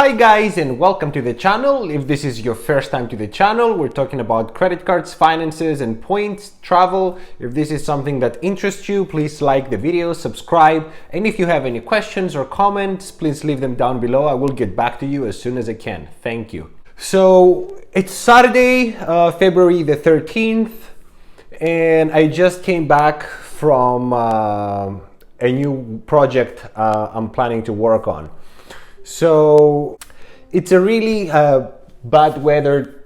Hi guys, and welcome to the channel. If this is your first time to the channel, we're talking about credit cards, finances, and points, travel. If this is something that interests you, please like the video, subscribe, and if you have any questions or comments, please leave them down below. I will get back to you as soon as I can. Thank you. So it's Saturday, February the 13th, and I just came back from a new project I'm planning to work on. So it's a really bad weather,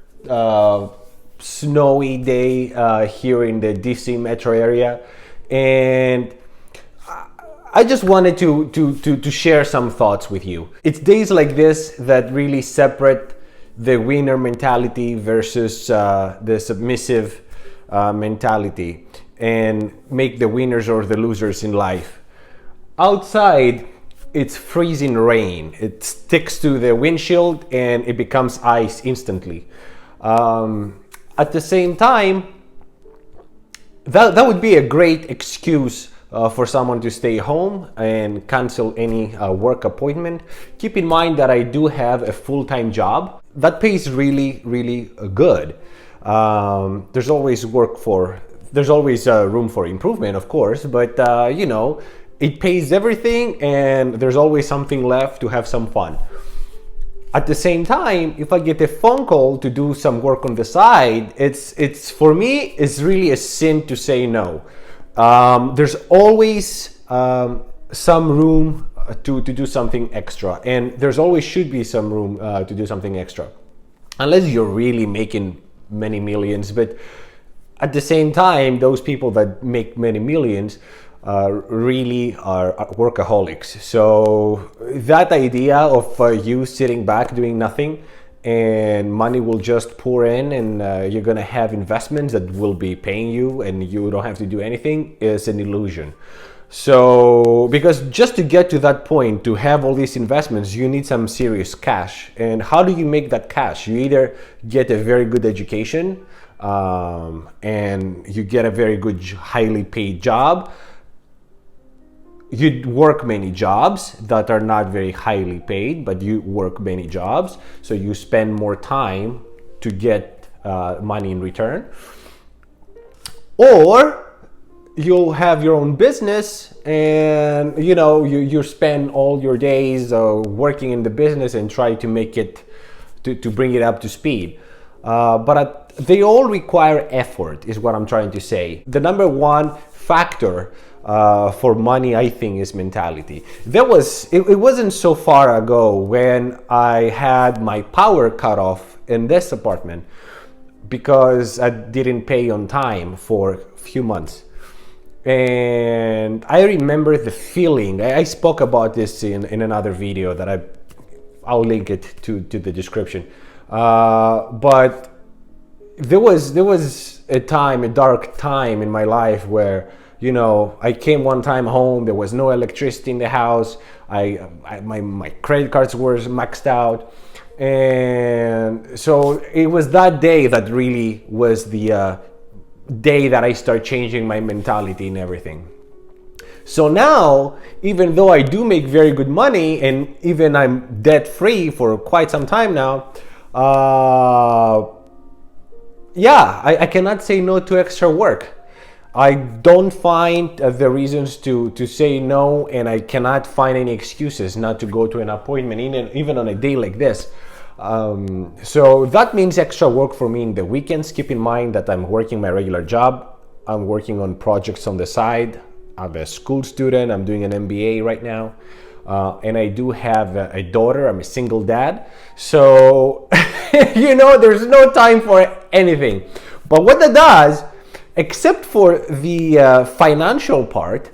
snowy day here in the DC metro area, and I just wanted to share some thoughts with you. It's days like this that really separate the winner mentality versus the submissive mentality and make the winners or the losers in life. Outside, it's freezing rain. It sticks to the windshield and it becomes ice instantly. At the same time, that would be a great excuse for someone to stay home and cancel any work appointment. Keep in mind that I do have a full-time job that pays really good. There's always room for improvement, of course, but it pays everything and there's always something left to have some fun. At the same time, if I get a phone call to do some work on the side, it's for me, it's really a sin to say no. There's always some room to do something extra, and there's always should be some room to do something extra, unless you're really making many millions. But at the same time, those people that make many millions really are workaholics. So that idea of you sitting back doing nothing and money will just pour in and you're gonna have investments that will be paying you and you don't have to do anything is an illusion. So because just to get to that point, to have all these investments, you need some serious cash. And how do you make that cash? You either get a very good education and you get a very good, highly paid job. You work many jobs that are not very highly paid, but you work many jobs, so you spend more time to get money in return. Or you'll have your own business and you spend all your days working in the business and try to make it to bring it up to speed. But they all require effort, is what I'm trying to say. The number one factor for money, I think, is mentality. It wasn't so far ago when I had my power cut off in this apartment because I didn't pay on time for a few months. And I remember the feeling. I spoke about this in another video that I'll link it to the description. But there was a dark time in my life where I came one time home, there was no electricity in the house, my credit cards were maxed out, and so it was that day that really was the day that I started changing my mentality and everything. So now, even though I do make very good money and even I'm debt free for quite some time now, I cannot say no to extra work. I don't find the reasons to say no, and I cannot find any excuses not to go to an appointment, even on a day like this. So that means extra work for me in the weekends. Keep in mind that I'm working my regular job. I'm working on projects on the side. I'm a school student. I'm doing an MBA right now. And I do have a daughter. I'm a single dad. So, there's no time for anything. But what that does, except for the financial part,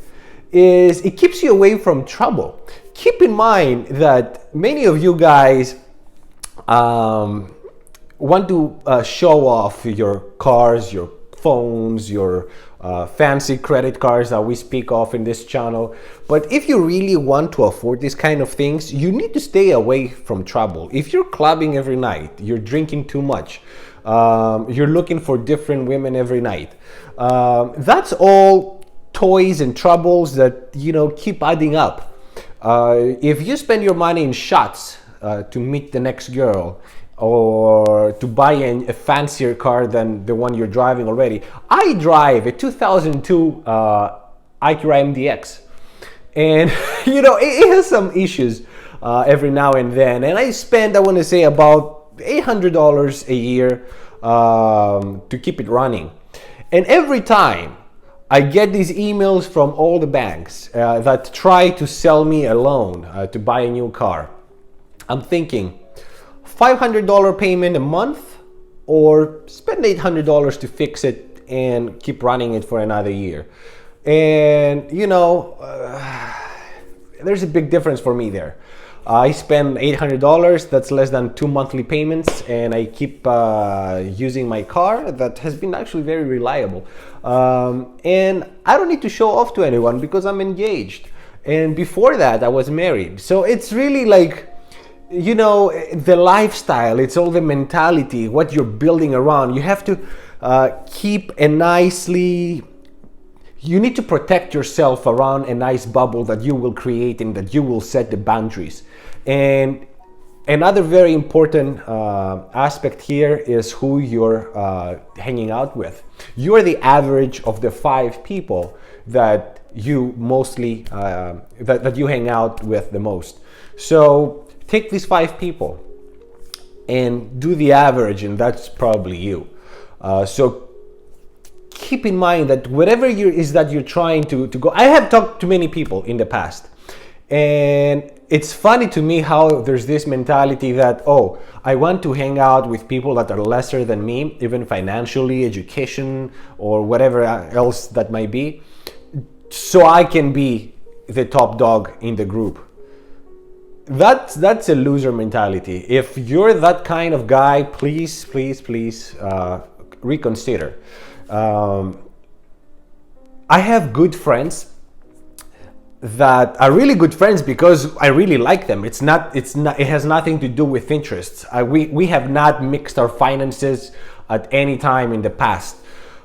is it keeps you away from trouble. Keep in mind that many of you guys want to show off your cars, your phones, your fancy credit cards that we speak of in this channel. But if you really want to afford these kind of things, you need to stay away from trouble. If you're clubbing every night, you're drinking too much, you're looking for different women every night, that's all toys and troubles that keep adding up. If you spend your money in shots, to meet the next girl or to buy a fancier car than the one you're driving already. I drive a 2002 Acura MDX, and it has some issues every now and then, and I spend, I want to say, about $800 a year to keep it running. And every time I get these emails from all the banks that try to sell me a loan to buy a new car, I'm thinking, $500 payment a month, or spend $800 to fix it and keep running it for another year. And there's a big difference for me there. I spend $800, that's less than 2 monthly payments, and I keep using my car that has been actually very reliable. And I don't need to show off to anyone because I'm engaged. And before that, I was married. So it's really like, the lifestyle, it's all the mentality, what you're building around. You have to keep you need to protect yourself around a nice bubble that you will create and that you will set the boundaries. And another very important aspect here is who you're hanging out with. You are the average of the 5 people that you mostly that you hang out with the most. So take these 5 people and do the average, and that's probably you. So keep in mind that whatever you're trying to go. I have talked to many people in the past, and it's funny to me how there's this mentality that, oh, I want to hang out with people that are lesser than me, even financially, education, or whatever else that might be, so I can be the top dog in the group. That's a loser mentality. If you're that kind of guy, please reconsider. I have good friends that are really good friends because I really like them. It has nothing to do with interests. We have not mixed our finances at any time in the past.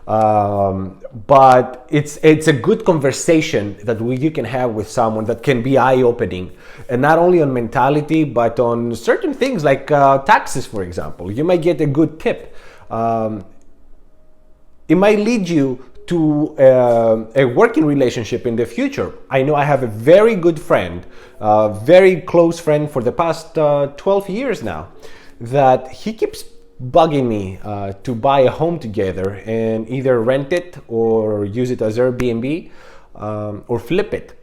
But it's a good conversation that you can have with someone that can be eye-opening, and not only on mentality but on certain things like taxes, for example. You might get a good tip. It might lead you to a working relationship in the future. I know I have a very good friend, very close friend for the past 12 years now, that he keeps bugging me to buy a home together and either rent it or use it as Airbnb or flip it.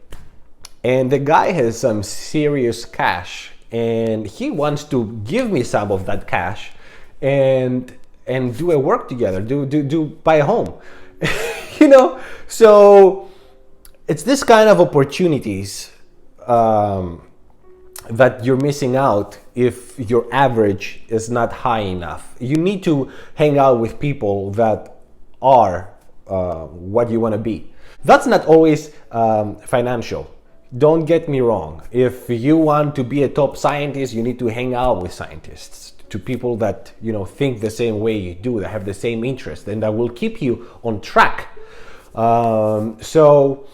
And the guy has some serious cash, and he wants to give me some of that cash and do a work together, buy a home. So it's this kind of opportunities that you're missing out if your average is not high enough. You need to hang out with people that are what you want to be. That's not always financial. Don't get me wrong. If you want to be a top scientist, you need to hang out with scientists, to people that think the same way you do, that have the same interest, and that will keep you on track. So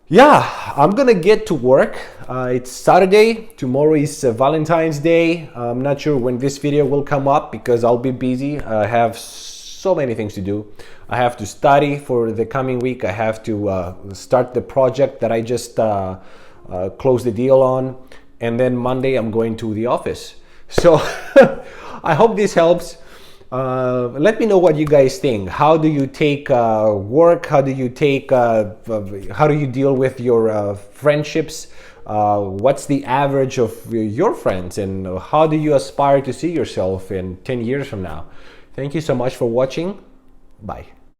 yeah, I'm gonna get to work. It's Saturday. Tomorrow is Valentine's Day. I'm not sure when this video will come up because I'll be busy. I have so many things to do. I have to study for the coming week. I have to start the project that I just closed the deal on. And then Monday I'm going to the office. So I hope this helps. Let me know what you guys think. How do you take work? How do you deal with your friendships? What's the average of your friends, and how do you aspire to see yourself in 10 years from now? Thank you so much for watching. Bye.